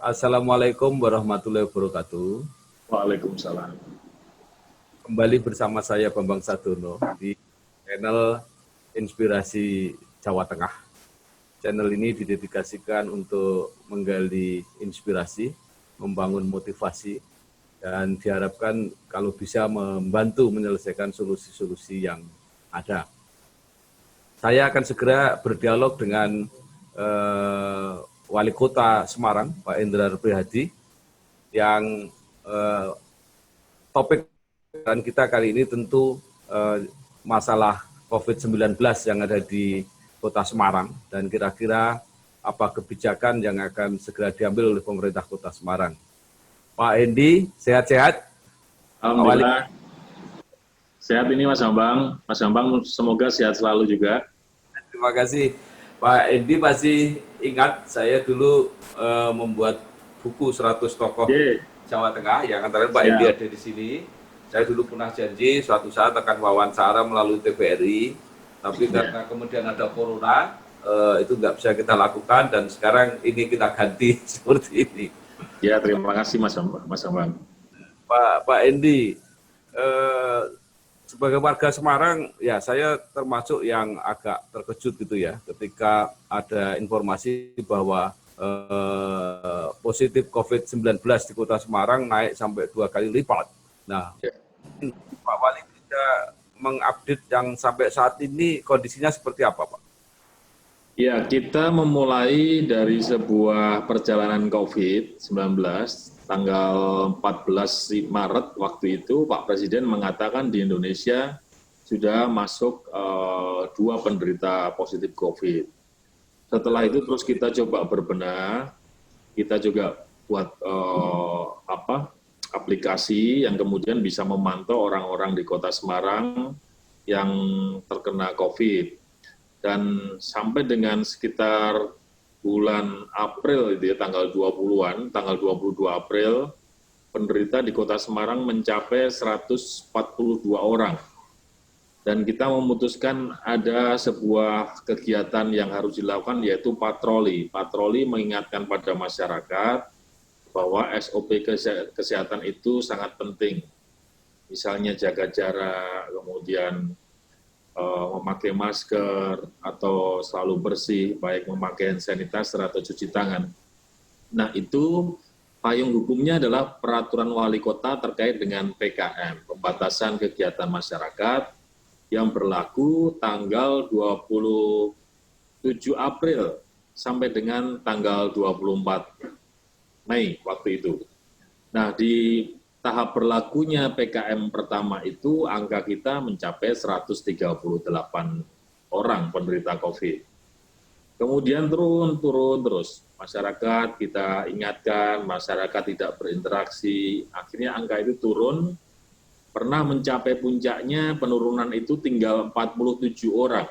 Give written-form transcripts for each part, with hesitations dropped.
Assalamualaikum warahmatullahi wabarakatuh. Waalaikumsalam. Kembali bersama saya Bambang Sadono di channel Inspirasi Jawa Tengah. Channel ini didedikasikan untuk menggali inspirasi, membangun motivasi, dan diharapkan kalau bisa membantu menyelesaikan solusi-solusi yang ada. Saya akan segera berdialog dengan Wali Kota Semarang, Pak Endrar Prihadi, yang topik dan kita kali ini tentu masalah COVID-19 yang ada di Kota Semarang dan kira-kira apa kebijakan yang akan segera diambil oleh pemerintah Kota Semarang. Pak Endi, sehat-sehat? Alhamdulillah, sehat ini Mas Bambang. Mas Bambang semoga sehat selalu juga. Terima kasih. Pak Endi pasti ingat saya dulu membuat buku 100 tokoh Jawa Tengah, yang antara Pak Endi ada di sini. Saya dulu pernah janji suatu saat akan wawancara melalui TVRI, tapi karena kemudian ada corona, itu nggak bisa kita lakukan, dan sekarang ini kita ganti seperti ini. Ya, terima kasih Mas Bambang. Pak Endi, sebagai warga Semarang, ya saya termasuk yang agak terkejut gitu ya, ketika ada informasi bahwa positif COVID-19 di Kota Semarang naik sampai 2 kali lipat. Nah, Pak Wali bisa mengupdate yang sampai saat ini kondisinya seperti apa, Pak? Ya, kita memulai dari sebuah perjalanan COVID-19 tanggal 14 Maret waktu itu Pak Presiden mengatakan di Indonesia sudah masuk 2 penderita positif COVID. Setelah itu terus kita coba berbenah, kita juga buat aplikasi yang kemudian bisa memantau orang-orang di Kota Semarang yang terkena COVID. Dan sampai dengan sekitar bulan April, itu ya, tanggal 20-an, tanggal 22 April, penderita di Kota Semarang mencapai 142 orang. Dan kita memutuskan ada sebuah kegiatan yang harus dilakukan, yaitu patroli. Patroli mengingatkan pada masyarakat bahwa SOP kesehatan itu sangat penting. Misalnya jaga jarak, kemudian memakai masker, atau selalu bersih, baik memakai hand sanitizer atau cuci tangan. Nah, itu payung hukumnya adalah peraturan wali kota terkait dengan PKM, pembatasan kegiatan masyarakat, yang berlaku tanggal 27 April sampai dengan tanggal 24 Mei waktu itu. Nah, di tahap berlakunya PKM pertama itu angka kita mencapai 138 orang penderita COVID. Kemudian turun terus. Masyarakat kita ingatkan, masyarakat tidak berinteraksi. Akhirnya angka itu turun, pernah mencapai puncaknya penurunan itu tinggal 47 orang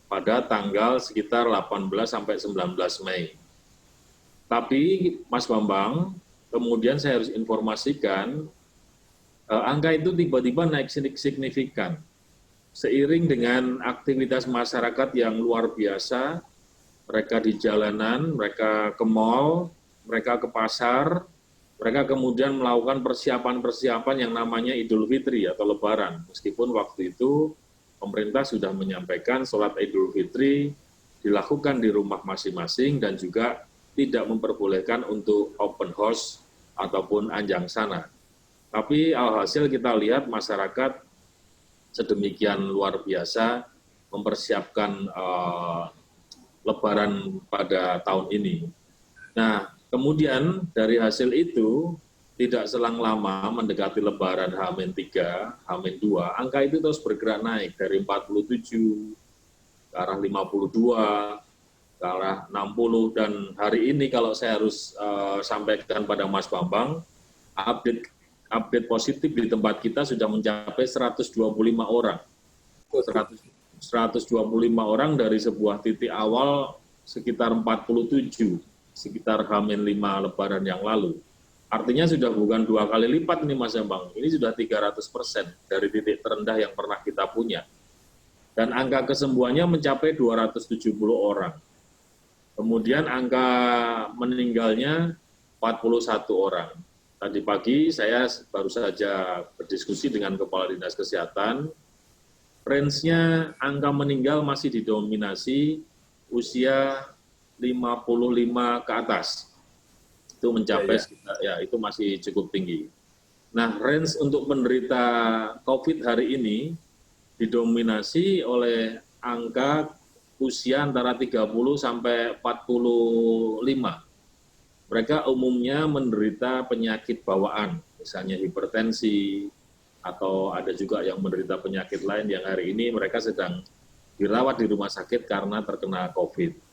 pada tanggal sekitar 18 sampai 19 Mei. Tapi Mas Bambang, kemudian saya harus informasikan, angka itu tiba-tiba naik signifikan. Seiring dengan aktivitas masyarakat yang luar biasa, mereka di jalanan, mereka ke mal, mereka ke pasar, mereka kemudian melakukan persiapan-persiapan yang namanya Idul Fitri atau Lebaran. Meskipun waktu itu pemerintah sudah menyampaikan sholat Idul Fitri dilakukan di rumah masing-masing dan juga tidak memperbolehkan untuk open house ataupun anjang sana. Tapi alhasil kita lihat masyarakat sedemikian luar biasa mempersiapkan Lebaran pada tahun ini. Nah, kemudian dari hasil itu, tidak selang lama mendekati Lebaran H-3, H-2, angka itu terus bergerak naik dari 47 ke arah 52, ke arah 60, dan hari ini kalau saya harus sampaikan pada Mas Bambang, update positif di tempat kita sudah mencapai 125 orang. 125 orang dari sebuah titik awal sekitar 47, sekitar H-5 Lebaran yang lalu. Artinya sudah bukan 2 kali lipat ini Mas Bambang, ini sudah 300% dari titik terendah yang pernah kita punya. Dan angka kesembuhannya mencapai 270 orang. Kemudian angka meninggalnya 41 orang. Tadi pagi saya baru saja berdiskusi dengan Kepala Dinas Kesehatan, range-nya angka meninggal masih didominasi usia 55 ke atas. Itu mencapai sekitar, ya itu masih cukup tinggi. Nah, range untuk penderita COVID hari ini didominasi oleh angka usia antara 30 sampai 45. Mereka umumnya menderita penyakit bawaan, misalnya hipertensi, atau ada juga yang menderita penyakit lain yang hari ini mereka sedang dirawat di rumah sakit karena terkena COVID.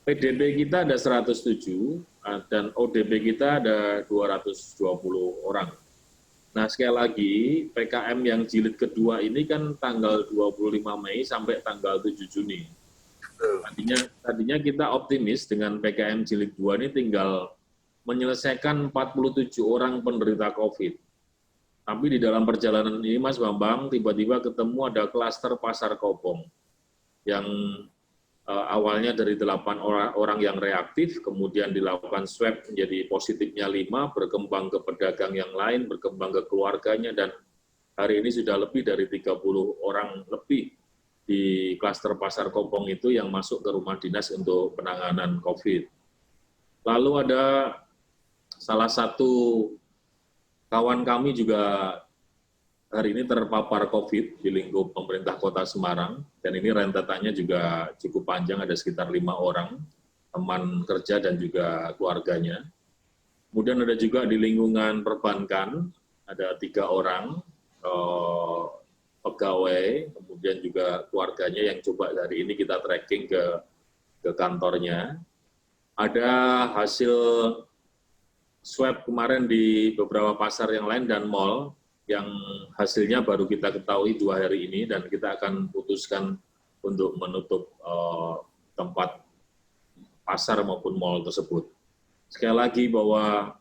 PDB kita ada 107 dan ODP kita ada 220 orang. Nah, sekali lagi, PKM yang jilid kedua ini kan tanggal 25 Mei sampai tanggal 7 Juni. Tadinya kita optimis dengan PKM jilid 2 ini tinggal menyelesaikan 47 orang penderita COVID. Tapi di dalam perjalanan ini, Mas Bambang, tiba-tiba ketemu ada klaster Pasar Kopong yang awalnya dari 8 orang yang reaktif, kemudian dilakukan swab menjadi positifnya 5, berkembang ke pedagang yang lain, berkembang ke keluarganya, dan hari ini sudah lebih dari 30 orang lebih di klaster Pasar Kopong itu yang masuk ke rumah dinas untuk penanganan COVID. Lalu ada salah satu kawan kami juga hari ini terpapar COVID di lingkup pemerintah Kota Semarang, dan ini rentetannya juga cukup panjang, ada sekitar 5 orang, teman kerja dan juga keluarganya. Kemudian ada juga di lingkungan perbankan, ada 3 orang pegawai, kemudian juga keluarganya yang coba hari ini kita tracking ke kantornya. Ada hasil swab kemarin di beberapa pasar yang lain dan mal, yang hasilnya baru kita ketahui 2 hari ini, dan kita akan putuskan untuk menutup tempat pasar maupun mal tersebut. Sekali lagi bahwa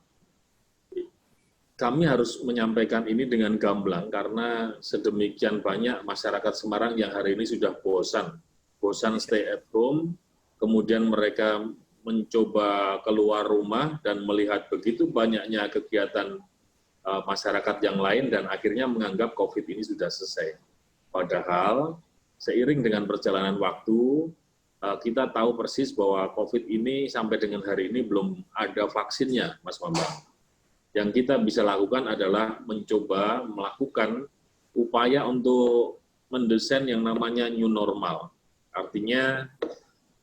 kami harus menyampaikan ini dengan gamblang karena sedemikian banyak masyarakat Semarang yang hari ini sudah bosan stay at home, kemudian mereka mencoba keluar rumah dan melihat begitu banyaknya kegiatan masyarakat yang lain dan akhirnya menganggap COVID ini sudah selesai. Padahal seiring dengan perjalanan waktu, kita tahu persis bahwa COVID ini sampai dengan hari ini belum ada vaksinnya, Mas Bambang. Yang kita bisa lakukan adalah mencoba melakukan upaya untuk mendesain yang namanya new normal. Artinya,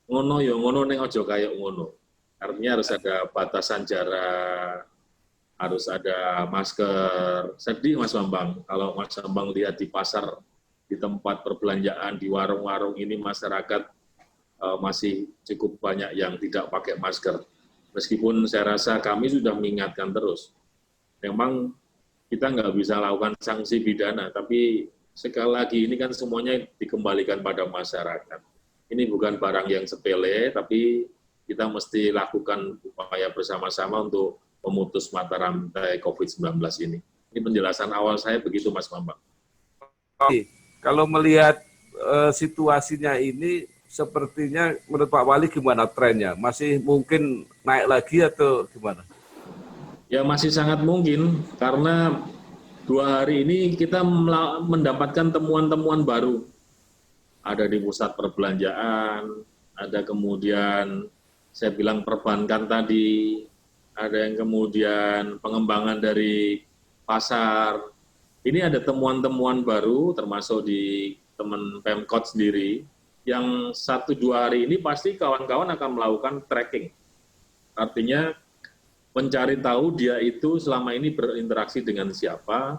ngono ya ngono ning aja kaya ngono. Artinya harus ada batasan jarak, harus ada masker. Sedih Mas Bambang, kalau Mas Bambang lihat di pasar, di tempat perbelanjaan, di warung-warung ini masyarakat masih cukup banyak yang tidak pakai masker. Meskipun saya rasa kami sudah mengingatkan terus. Memang kita nggak bisa lakukan sanksi pidana, tapi sekali lagi ini kan semuanya dikembalikan pada masyarakat. Ini bukan barang yang sepele, tapi kita mesti lakukan upaya bersama-sama untuk memutus mata rantai COVID-19 ini. Ini penjelasan awal saya begitu, Mas Bambang. Kalau melihat situasinya ini, sepertinya menurut Pak Wali gimana trennya? Masih mungkin naik lagi atau gimana? Ya masih sangat mungkin, karena 2 hari ini kita mendapatkan temuan-temuan baru. Ada di pusat perbelanjaan, ada kemudian saya bilang perbankan tadi, ada yang kemudian pengembangan dari pasar. Ini ada temuan-temuan baru, termasuk di teman Pemkot sendiri, yang 1-2 hari ini pasti kawan-kawan akan melakukan tracking. Artinya mencari tahu dia itu selama ini berinteraksi dengan siapa,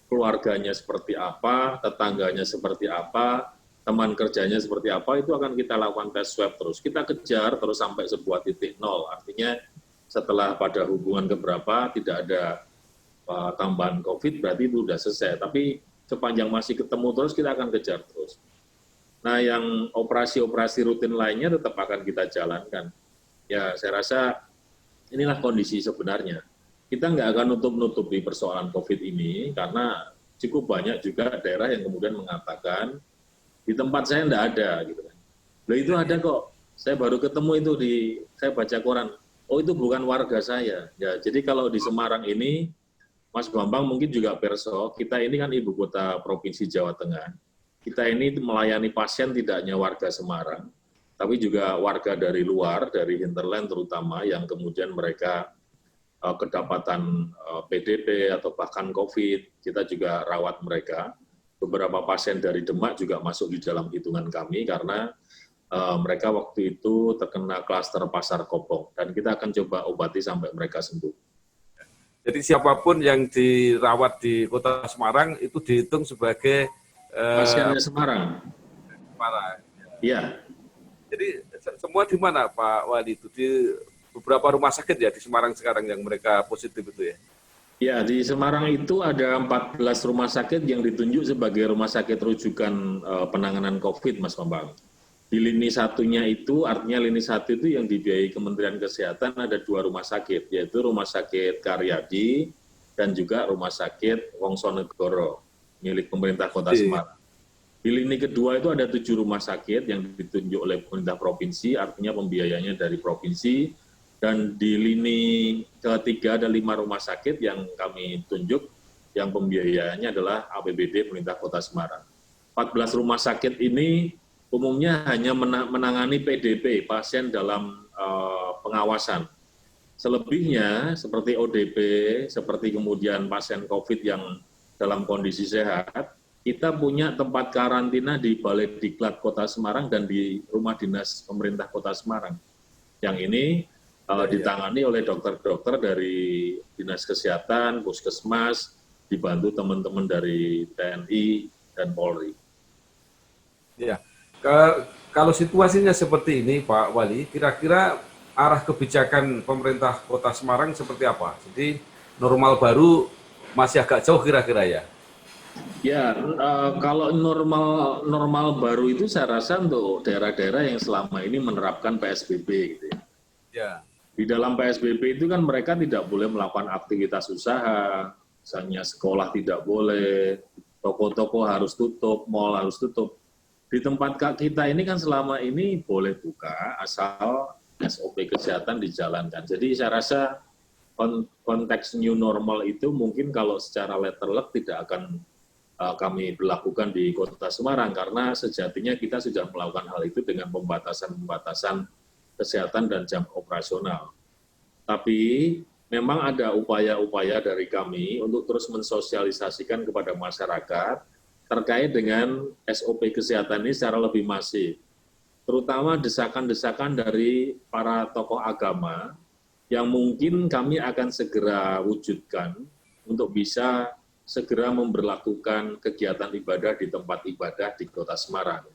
keluarganya seperti apa, tetangganya seperti apa, teman kerjanya seperti apa, itu akan kita lakukan tes swab terus. Kita kejar terus sampai sebuah titik nol. Artinya setelah pada hubungan keberapa tidak ada tambahan COVID, berarti itu sudah selesai. Tapi sepanjang masih ketemu terus, kita akan kejar terus. Nah, yang operasi-operasi rutin lainnya tetap akan kita jalankan. Ya, saya rasa inilah kondisi sebenarnya. Kita nggak akan nutup-nutupi persoalan COVID ini, karena cukup banyak juga daerah yang kemudian mengatakan, di tempat saya nggak ada, gitu kan. Loh itu ada kok, saya baru ketemu itu saya baca koran. oh itu bukan warga saya. Ya, jadi kalau di Semarang ini, Mas Bambang mungkin juga perso, kita ini kan ibu kota Provinsi Jawa Tengah. Kita ini melayani pasien tidak hanya warga Semarang, tapi juga warga dari luar, dari hinterland terutama, yang kemudian mereka kedapatan PDP atau bahkan COVID, kita juga rawat mereka. Beberapa pasien dari Demak juga masuk di dalam hitungan kami karena mereka waktu itu terkena klaster pasar kopong dan kita akan coba obati sampai mereka sembuh. Jadi siapapun yang dirawat di Kota Semarang itu dihitung sebagai pasiennya Semarang. Semarang. Iya. Jadi semua di mana Pak Wali itu di beberapa rumah sakit ya di Semarang sekarang yang mereka positif itu ya? Ya, di Semarang itu ada 14 rumah sakit yang ditunjuk sebagai rumah sakit rujukan penanganan COVID, Mas Bambang. Di lini satunya itu, artinya lini satu itu yang dibiayai Kementerian Kesehatan ada 2 rumah sakit, yaitu Rumah Sakit Karyadi dan juga Rumah Sakit Wongsonegoro, milik pemerintah Kota Semarang. Di lini kedua itu ada 7 rumah sakit yang ditunjuk oleh pemerintah provinsi, artinya pembiayanya dari provinsi. Dan di lini ketiga ada 5 rumah sakit yang kami tunjuk, yang pembiayaannya adalah APBD pemerintah Kota Semarang. 14 rumah sakit ini umumnya hanya menangani PDP, pasien dalam pengawasan. Selebihnya seperti ODP, seperti kemudian pasien COVID yang dalam kondisi sehat, kita punya tempat karantina di Balai Diklat Kota Semarang dan di Rumah Dinas Pemerintah Kota Semarang. Yang ini ditangani oleh dokter-dokter dari Dinas Kesehatan, Puskesmas, dibantu teman-teman dari TNI dan Polri. Ya, kalau situasinya seperti ini Pak Wali, kira-kira arah kebijakan pemerintah Kota Semarang seperti apa? Jadi normal baru masih agak jauh kira-kira ya? Ya, kalau normal baru itu saya rasa untuk daerah-daerah yang selama ini menerapkan PSBB gitu ya. Ya. Di dalam PSBB itu kan mereka tidak boleh melakukan aktivitas usaha, misalnya sekolah tidak boleh, toko-toko harus tutup, mal harus tutup. Di tempat kita ini kan selama ini boleh buka asal SOP kesehatan dijalankan. Jadi saya rasa konteks new normal itu mungkin kalau secara letter luck tidak akan kami berlakukan di Kota Semarang karena sejatinya kita sudah melakukan hal itu dengan pembatasan-pembatasan kesehatan dan jam operasional. Tapi memang ada upaya-upaya dari kami untuk terus mensosialisasikan kepada masyarakat terkait dengan SOP kesehatan ini secara lebih masif. Terutama desakan-desakan dari para tokoh agama yang mungkin kami akan segera wujudkan untuk bisa segera memberlakukan kegiatan ibadah di tempat ibadah di Kota Semarang.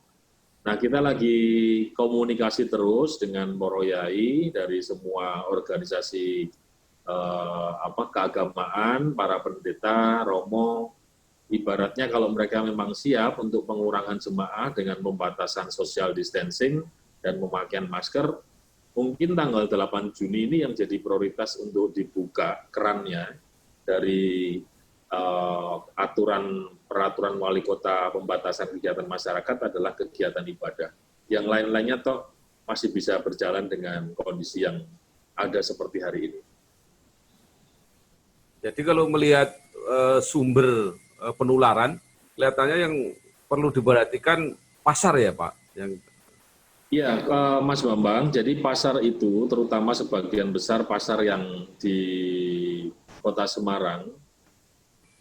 Nah, kita lagi komunikasi terus dengan Moroyai dari semua organisasi keagamaan, para pendeta, romo. Ibaratnya kalau mereka memang siap untuk pengurangan jemaah dengan pembatasan social distancing dan pemakaian masker, mungkin tanggal 8 Juni ini yang jadi prioritas untuk dibuka kerannya dari peraturan wali kota pembatasan kegiatan masyarakat adalah kegiatan ibadah. Yang lain-lainnya toh masih bisa berjalan dengan kondisi yang ada seperti hari ini. Jadi kalau melihat sumber penularan, kelihatannya yang perlu diperhatikan pasar ya Pak? Ya, Mas Bambang, jadi pasar itu terutama sebagian besar pasar yang di Kota Semarang,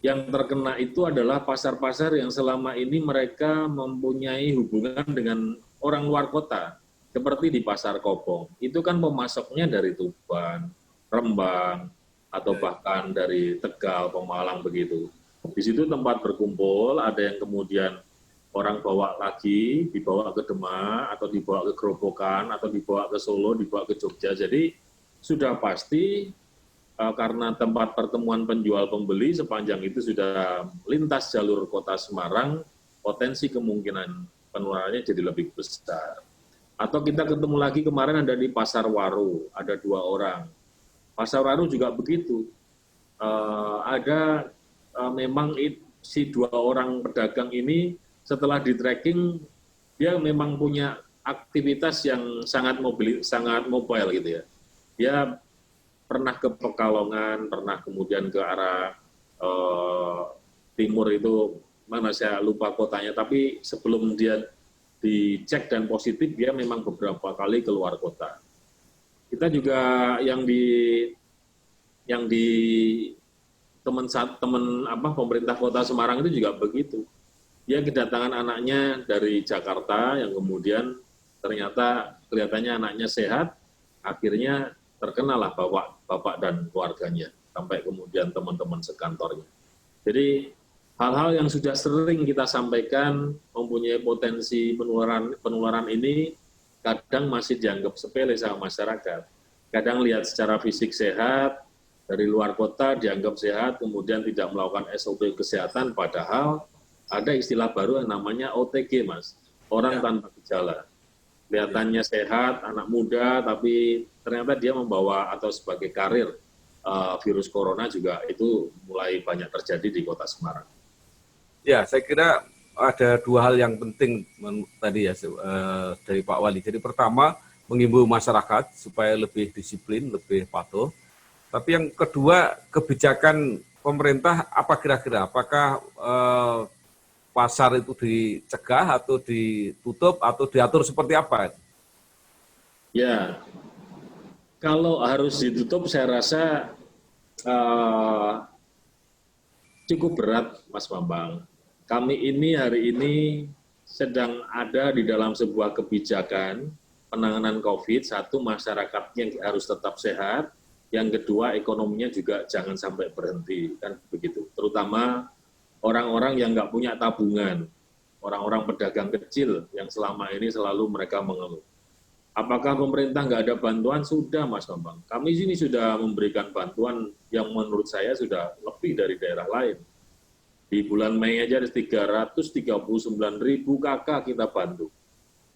yang terkena itu adalah pasar-pasar yang selama ini mereka mempunyai hubungan dengan orang luar kota, seperti di Pasar Kopong. Itu kan pemasoknya dari Tuban, Rembang, atau bahkan dari Tegal, Pemalang begitu. Di situ tempat berkumpul, ada yang kemudian orang bawa lagi, dibawa ke Demak, atau dibawa ke Gerobokan, atau dibawa ke Solo, dibawa ke Jogja. Jadi sudah pasti karena tempat pertemuan penjual pembeli sepanjang itu sudah lintas jalur Kota Semarang, potensi kemungkinan penularannya jadi lebih besar. Atau kita ketemu lagi kemarin ada di Pasar Waru, ada 2 orang. Pasar Waru juga begitu. Memang si 2 orang pedagang ini setelah di tracking dia memang punya aktivitas yang sangat mobile gitu ya. dia pernah ke Pekalongan, pernah kemudian ke arah timur itu, mana saya lupa kotanya, tapi sebelum dia dicek dan positif, dia memang beberapa kali keluar kota. Kita juga yang di teman pemerintah Kota Semarang itu juga begitu. Dia kedatangan anaknya dari Jakarta yang kemudian ternyata kelihatannya anaknya sehat, akhirnya terkenalah bapak dan keluarganya sampai kemudian teman-teman sekantornya. Jadi hal-hal yang sudah sering kita sampaikan mempunyai potensi penularan ini kadang masih dianggap sepele sama masyarakat. Kadang lihat secara fisik sehat, dari luar kota dianggap sehat, kemudian tidak melakukan SOP kesehatan, padahal ada istilah baru yang namanya OTG, Mas. Orang tanpa gejala. Kelihatannya sehat, anak muda, tapi ternyata dia membawa atau sebagai karir virus corona juga itu mulai banyak terjadi di Kota Semarang. Ya, saya kira ada dua hal yang penting tadi ya dari Pak Wali. Jadi pertama, mengimbau masyarakat supaya lebih disiplin, lebih patuh. Tapi yang kedua, kebijakan pemerintah apa kira-kira? Apakah pasar itu dicegah atau ditutup atau diatur seperti apa? Ya, kalau harus ditutup saya rasa cukup berat, Mas Bambang. Kami ini hari ini sedang ada di dalam sebuah kebijakan penanganan COVID. Satu, masyarakatnya harus tetap sehat. Yang kedua, ekonominya juga jangan sampai berhenti, kan begitu. Terutama orang-orang yang nggak punya tabungan, orang-orang pedagang kecil yang selama ini selalu mereka mengeluh. Apakah pemerintah nggak ada bantuan? Sudah, Mas Bambang. Kami sini sudah memberikan bantuan yang menurut saya sudah lebih dari daerah lain. Di bulan Mei aja ada 339.000 kakak kita bantu.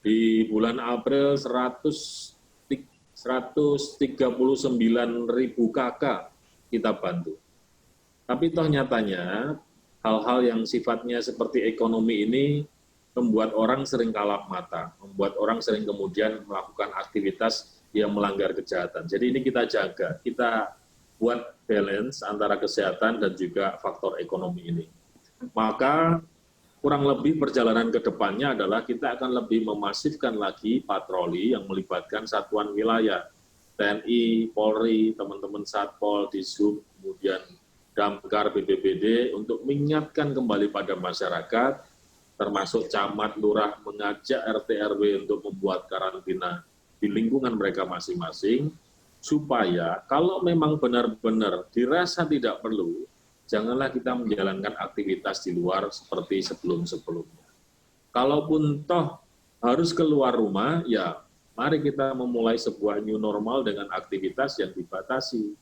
Di bulan April 139.000 kakak kita bantu. Tapi toh nyatanya hal-hal yang sifatnya seperti ekonomi ini membuat orang sering kalap mata, membuat orang sering kemudian melakukan aktivitas yang melanggar kejahatan. Jadi ini kita jaga, kita buat balance antara kesehatan dan juga faktor ekonomi ini. Maka kurang lebih perjalanan ke depannya adalah kita akan lebih memasifkan lagi patroli yang melibatkan satuan wilayah, TNI, Polri, teman-teman Satpol, Dishub, kemudian Damkar, BPBD, untuk mengingatkan kembali pada masyarakat, termasuk camat, lurah, mengajak RT RW untuk membuat karantina di lingkungan mereka masing-masing, supaya kalau memang benar-benar dirasa tidak perlu, janganlah kita menjalankan aktivitas di luar seperti sebelum-sebelumnya. Kalaupun toh harus keluar rumah, ya mari kita memulai sebuah new normal dengan aktivitas yang dibatasi.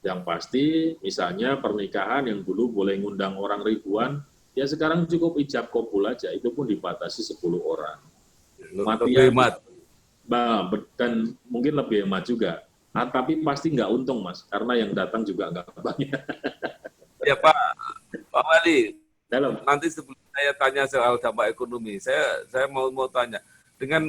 Yang pasti, misalnya pernikahan yang dulu boleh ngundang orang ribuan, ya sekarang cukup ijab kabul aja, itu pun dibatasi 10 orang. Lebih hemat. Dan mungkin lebih hemat juga. Nah, tapi pasti nggak untung, Mas, karena yang datang juga nggak banyak. Ya Pak Wali, Dalam. nanti sebelum saya tanya soal dampak ekonomi, saya mau tanya, dengan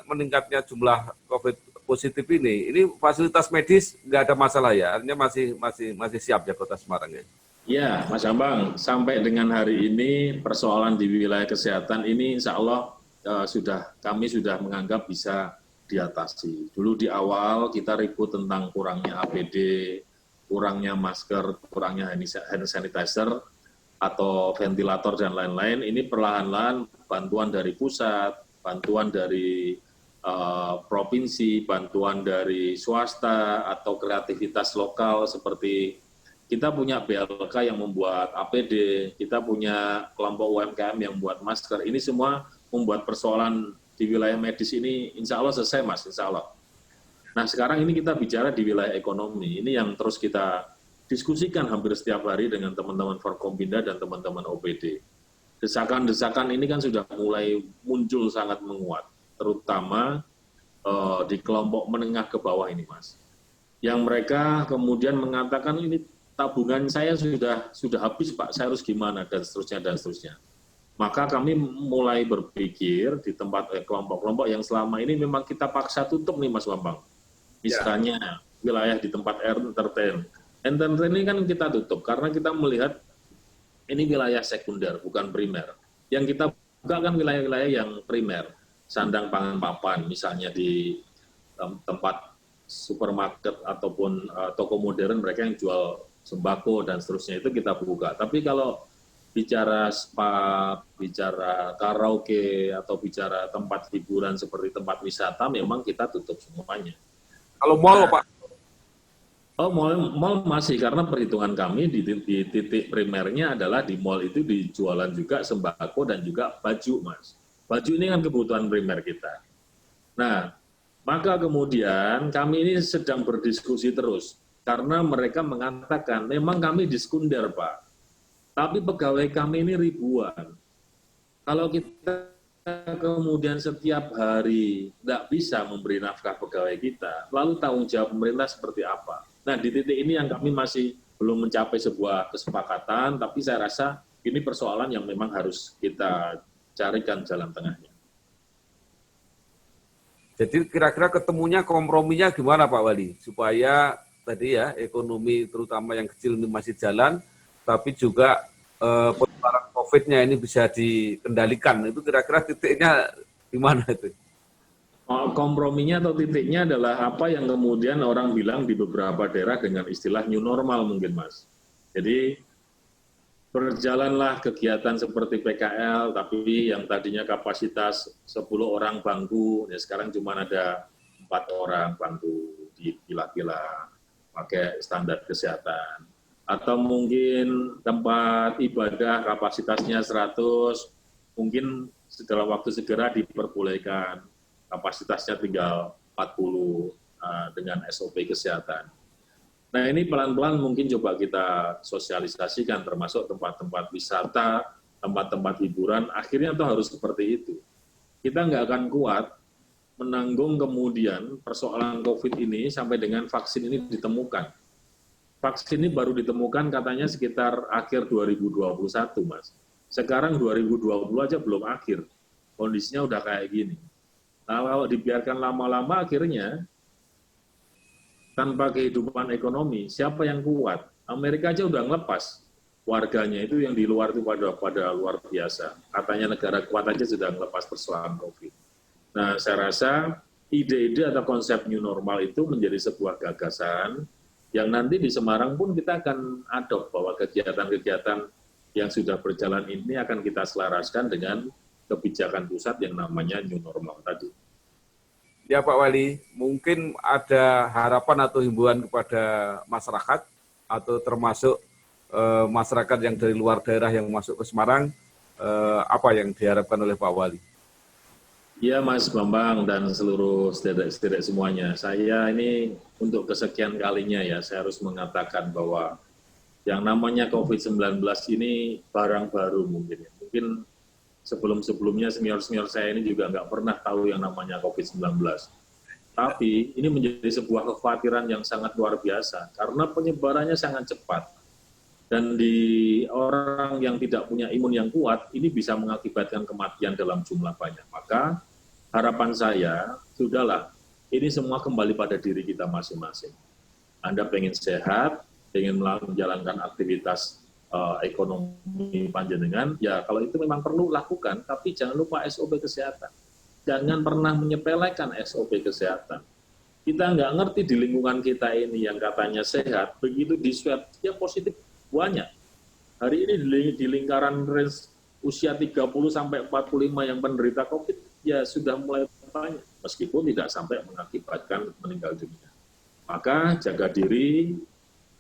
meningkatnya jumlah COVID positif ini fasilitas medis nggak ada masalah ya, artinya masih siap ya Kota Semarang ya? Ya, Mas Ambang, sampai dengan hari ini persoalan di wilayah kesehatan ini insya Allah kami sudah menganggap bisa diatasi. Dulu di awal kita ribut tentang kurangnya APD, kurangnya masker, kurangnya hand sanitizer, atau ventilator dan lain-lain. Ini perlahan-lahan bantuan dari pusat, bantuan dari provinsi, bantuan dari swasta, atau kreativitas lokal seperti kita punya BLK yang membuat APD, kita punya kelompok UMKM yang membuat masker. Ini semua membuat persoalan di wilayah medis ini insya Allah selesai, Mas, insya Allah. Nah, sekarang ini kita bicara di wilayah ekonomi. Ini yang terus kita diskusikan hampir setiap hari dengan teman-teman Forkompinda dan teman-teman OPD. Desakan-desakan ini kan sudah mulai muncul sangat menguat, terutama di kelompok menengah ke bawah ini, Mas. Yang mereka kemudian mengatakan ini tabungan saya sudah habis, Pak, saya harus gimana, dan seterusnya, dan seterusnya. Maka kami mulai berpikir di tempat kelompok-kelompok yang selama ini memang kita paksa tutup nih, Mas Bambang. Misalnya wilayah di tempat entertain. Entertain ini kan kita tutup karena kita melihat ini wilayah sekunder, bukan primer. Yang kita buka kan wilayah-wilayah yang primer, sandang pangan papan, misalnya di tempat supermarket ataupun toko modern mereka yang jual sembako dan seterusnya itu kita buka. Tapi kalau bicara spa, bicara karaoke, atau bicara tempat hiburan seperti tempat wisata, memang kita tutup semuanya. Kalau mall, Pak? Oh, mall masih, karena perhitungan kami di titik primernya adalah di mall itu dijualan juga sembako dan juga baju, Mas. Baju ini kan kebutuhan primer kita. Nah, maka kemudian kami ini sedang berdiskusi terus, karena mereka mengatakan, memang kami diskunder, Pak, tapi pegawai kami ini ribuan. Kalau kita kemudian setiap hari tidak bisa memberi nafkah pegawai kita, lalu tanggung jawab pemerintah seperti apa? Nah, di titik ini yang kami masih belum mencapai sebuah kesepakatan, tapi saya rasa ini persoalan yang memang harus kita carikan jalan tengahnya. Jadi kira-kira ketemunya komprominya gimana Pak Wali? Supaya tadi ya ekonomi terutama yang kecil ini masih jalan, tapi juga penularan COVID-nya ini bisa dikendalikan. Itu kira-kira titiknya di mana itu? Komprominya atau titiknya adalah apa yang kemudian orang bilang di beberapa daerah dengan istilah new normal mungkin, Mas. Jadi berjalanlah kegiatan seperti PKL, tapi yang tadinya kapasitas 10 orang bangku, ya sekarang cuma ada 4 orang bangku di villa-villa, pakai standar kesehatan. Atau mungkin tempat ibadah kapasitasnya 100, mungkin dalam waktu segera diperbolehkan kapasitasnya tinggal 40 dengan SOP kesehatan. Nah, ini pelan-pelan mungkin coba kita sosialisasikan, termasuk tempat-tempat wisata, tempat-tempat hiburan, akhirnya itu harus seperti itu. Kita nggak akan kuat menanggung kemudian persoalan COVID ini sampai dengan vaksin ini ditemukan. Vaksin ini baru ditemukan katanya sekitar akhir 2021, Mas. Sekarang 2020 aja belum akhir, kondisinya udah kayak gini. Nah, kalau dibiarkan lama-lama akhirnya tanpa kehidupan ekonomi, siapa yang kuat? Amerika aja udah ngelepas warganya itu yang di luar itu pada luar biasa. Katanya negara kuat aja sudah ngelepas persoalan COVID. Nah, saya rasa ide-ide atau konsep new normal itu menjadi sebuah gagasan yang nanti di Semarang pun kita akan adopt bahwa kegiatan-kegiatan yang sudah berjalan ini akan kita selaraskan dengan kebijakan pusat yang namanya new normal tadi. Ya Pak Wali, mungkin ada harapan atau himbauan kepada masyarakat atau termasuk masyarakat yang dari luar daerah yang masuk ke Semarang, apa yang diharapkan oleh Pak Wali? Ya Mas Bambang dan seluruh saudara-saudara semuanya, saya ini untuk kesekian kalinya ya, saya harus mengatakan bahwa yang namanya COVID-19 ini barang baru mungkin ya. Mungkin sebelum-sebelumnya senior-senior saya ini juga nggak pernah tahu yang namanya COVID-19. Tapi ini menjadi sebuah kekhawatiran yang sangat luar biasa karena penyebarannya sangat cepat. Dan di orang yang tidak punya imun yang kuat, ini bisa mengakibatkan kematian dalam jumlah banyak. Maka harapan saya, sudahlah, ini semua kembali pada diri kita masing-masing. Anda pengen sehat, pengen menjalankan aktivitas ekonomi panjenengan, ya kalau itu memang perlu lakukan, tapi jangan lupa SOP kesehatan. Jangan pernah menyepelekan SOP kesehatan. Kita nggak ngerti di lingkungan kita ini yang katanya sehat, begitu di swab, dia positif banyak. Hari ini di lingkaran range usia 30 sampai 45 yang penderita COVID, ya sudah mulai banyak, meskipun tidak sampai mengakibatkan meninggal dunia. Maka jaga diri,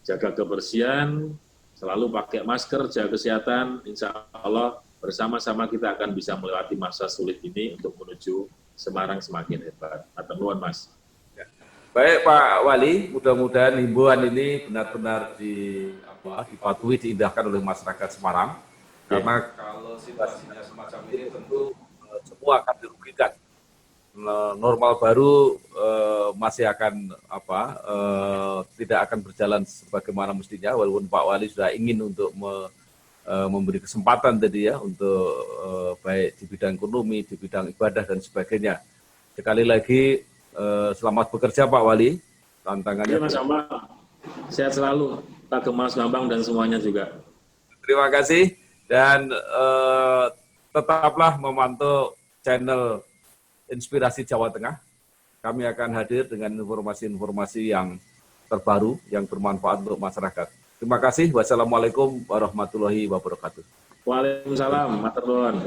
jaga kebersihan, selalu pakai masker, jaga kesehatan, insya Allah bersama-sama kita akan bisa melewati masa sulit ini untuk menuju Semarang semakin hebat. Atur nuwun, Mas. Ya. Baik Pak Wali, mudah-mudahan himbauan ini benar-benar dipatuhi, diindahkan oleh masyarakat Semarang. Ya. Karena kalau situasinya semacam ini tentu semua akan dirugikan. Normal baru masih akan tidak akan berjalan sebagaimana mestinya, walaupun Pak Wali sudah ingin untuk memberi kesempatan tadi ya untuk baik di bidang ekonomi, di bidang ibadah dan sebagainya. Sekali lagi selamat bekerja Pak Wali. tantangannya. Mas Bambang, sehat selalu, Pak Mas Bambang dan semuanya juga. Terima kasih dan tetaplah memantau channel Inspirasi Jawa Tengah. Kami akan hadir dengan informasi-informasi yang terbaru yang bermanfaat untuk masyarakat. Terima kasih. Wassalamualaikum warahmatullahi wabarakatuh. Waalaikumsalam, matur nuwun.